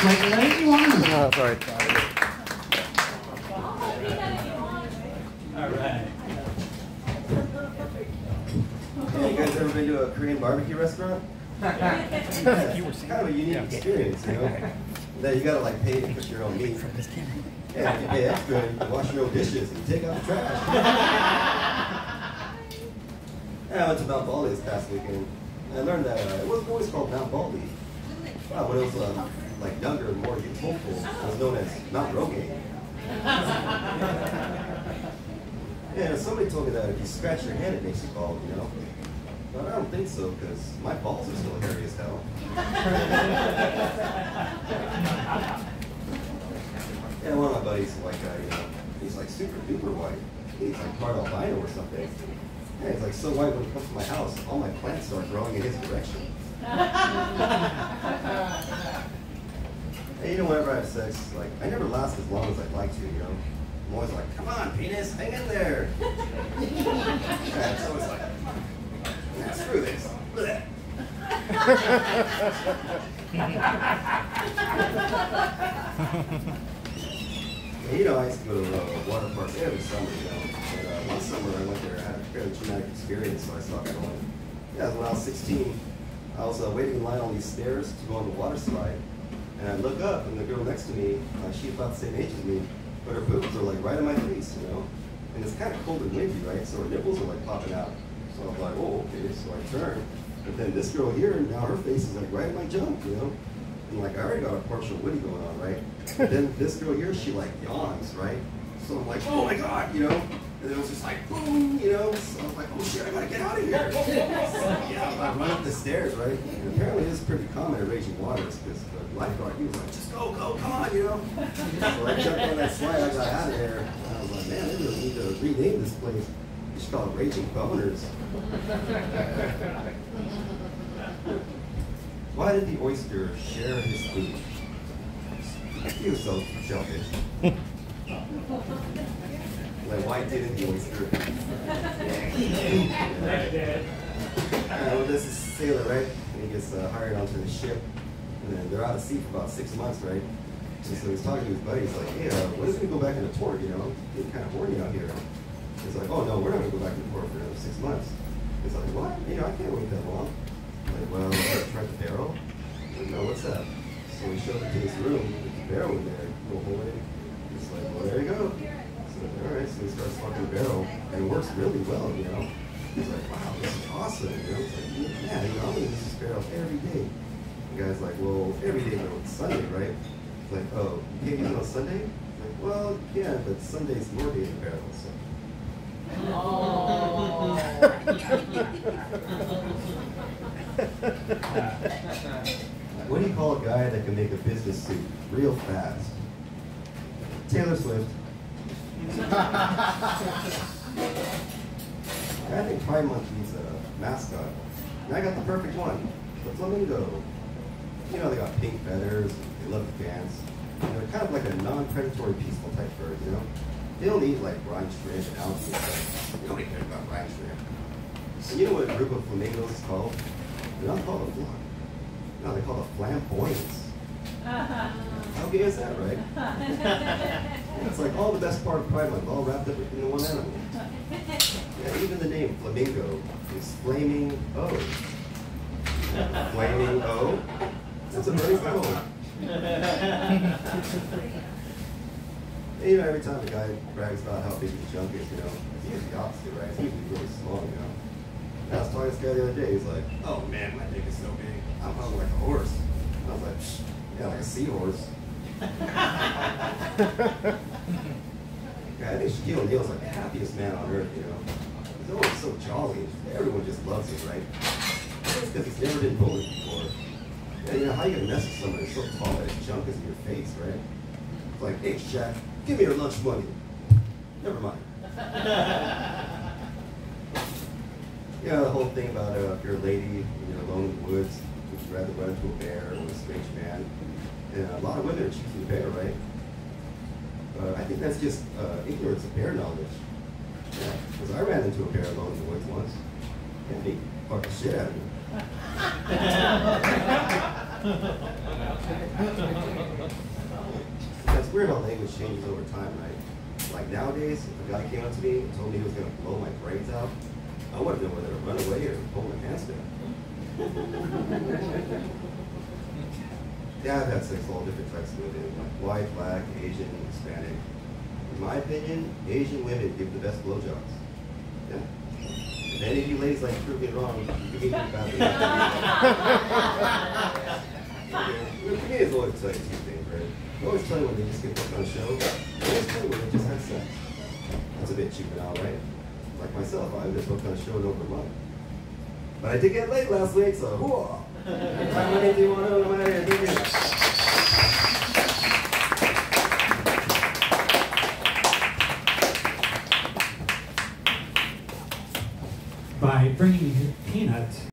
Take it as you want. Oh, sorry. All right. Yeah, you guys ever been to a Korean barbecue restaurant? Yeah, it's kind of a unique experience, you know? That you gotta like pay to cook your own meat. Yeah, if you pay extra, you can wash your own dishes and take out the trash. Yeah, I went to Mount Baldy this past weekend, and I learned that it wasn't always called Mount Baldy. Wow, when it was like younger and more hopeful, it was known as Mount Rogaine. Yeah, somebody told me that if you scratch your head, it makes you bald, you know? But I don't think so, because my balls are still hairy as hell. Yeah, one of my buddies, white guy, you know, he's like super duper white. He's like part albino or something. Yeah, he's like so white when he comes to my house, all my plants start growing in his direction. And you know, whenever I have sex, like, I never last as long as I'd like to, you know? I'm always like, come on, penis, hang in there. Yeah, it's always like, yeah, screw this. Blech. You know, I used to go to water parks every summer, you know. But one summer I went there, I had a fairly traumatic experience, so I stopped going. Yeah, when I was 16, I was waiting in line on these stairs to go on the water slide. And I look up, and the girl next to me, she's about the same age as me, but her boobs are like right in my face, you know? And it's kind of cold and windy, right? So her nipples are like popping out. So I'm like, oh, okay, so I turn. But then this girl here, now her face is like right in my junk, you know? And like, I already got a partial witty going on, right? But then this girl here, she like yawns, right? So I'm like, oh my God, you know? And then it was just like, boom, you know? So I was like, oh shit, I gotta get out of here. So, yeah, I run up the stairs, right? And apparently this is pretty common at Raging Waters, because the lifeguard, he was like, just go, come on, you know? So I jumped on that slide, I got out of there. And I was like, man, they really need to rename this place. You should call it Raging Boners. Why did the oyster share his food? He was so selfish. Like, why didn't the oyster? Well, this is sailor, right? And he gets hired onto the ship, and then they're out of sea for about 6 months, right? And so he's talking to his buddy. He's like, hey, when is we go back into port? You know, getting kind of horny out here. He's like, oh no, we're not gonna go back into port for another 6 months. He's like, what? You know, I can't wait that long. I'm like, well, try the barrel. Like, no, what's that? So we showed it to this room with the barrel in there. We'll hold it. He's like, well, there you go. So all right, so he starts fucking the barrel, and it works really well, you know. He's like, wow, this is awesome. You know, it's like, yeah, you know, I'm gonna use this barrel every day. The guy's like, well, every day but it's Sunday, right? He's like, oh, you can't use it on Sunday? He's like, well, yeah, but Sunday's your day in the barrel, so. Oh. What do you call a guy that can make a business suit real fast? Taylor Swift. I think Pride Month needs a mascot. And I got the perfect one, the flamingo. You know, they got pink feathers, they love to dance. And they're kind of like a non-predatory, peaceful type bird, you know? They don't eat like brine shrimp and algae and stuff. Nobody cares about brine shrimp. And you know what a group of flamingos is called? They're not called a flock. No, they're called a flamboyance. How gay is that, right? It's like all the best part of Pride Month, all wrapped up in one animal. Yeah, even the name flamingo is flaming O. Flaming O? That's a very good one. You know, every time a guy brags about how big his junk is, you know, it's usually the opposite, right? It's usually really small, you know. And I was talking to this guy the other day, he's like, oh man, my dick is so big, I'm hung like a horse. And I was like, psh, yeah, like a seahorse. Yeah, I think Shaquille O'Neal's like the happiest man on earth, you know. He's always so jolly, everyone just loves him, right? It's because he's never been bullied before. And you know, how you gonna mess with someone that's so tall that his junk is in your face, right? It's like, hey Shaq, give me your lunch money. Never mind. Yeah, the whole thing about if you're a lady and you're alone in the woods, would you rather run into a bear or a strange man? And a lot of women are choosing the bear, right? I think that's just ignorance of bear knowledge. Yeah, because I ran into a bear alone in the woods once. And he fucked the shit out of me. weird how language changes over time, right? Like nowadays, if a guy came up to me and told me he was gonna blow my brains out, I would have known whether to run away or pull my pants down. Yeah, I've had sex with all different types of women, like white, black, Asian, Hispanic. In my opinion, Asian women give the best blowjobs. Yeah. If any of you ladies like to prove me wrong, you can get me about comedians always tell you two things, right? They always tell you when they just get booked on a show. They always tell you when they just had sex. That's a bit juvenile, right? Like myself, I was booked on a show in over a month. But I did get late last week, so whoa! By bringing peanuts.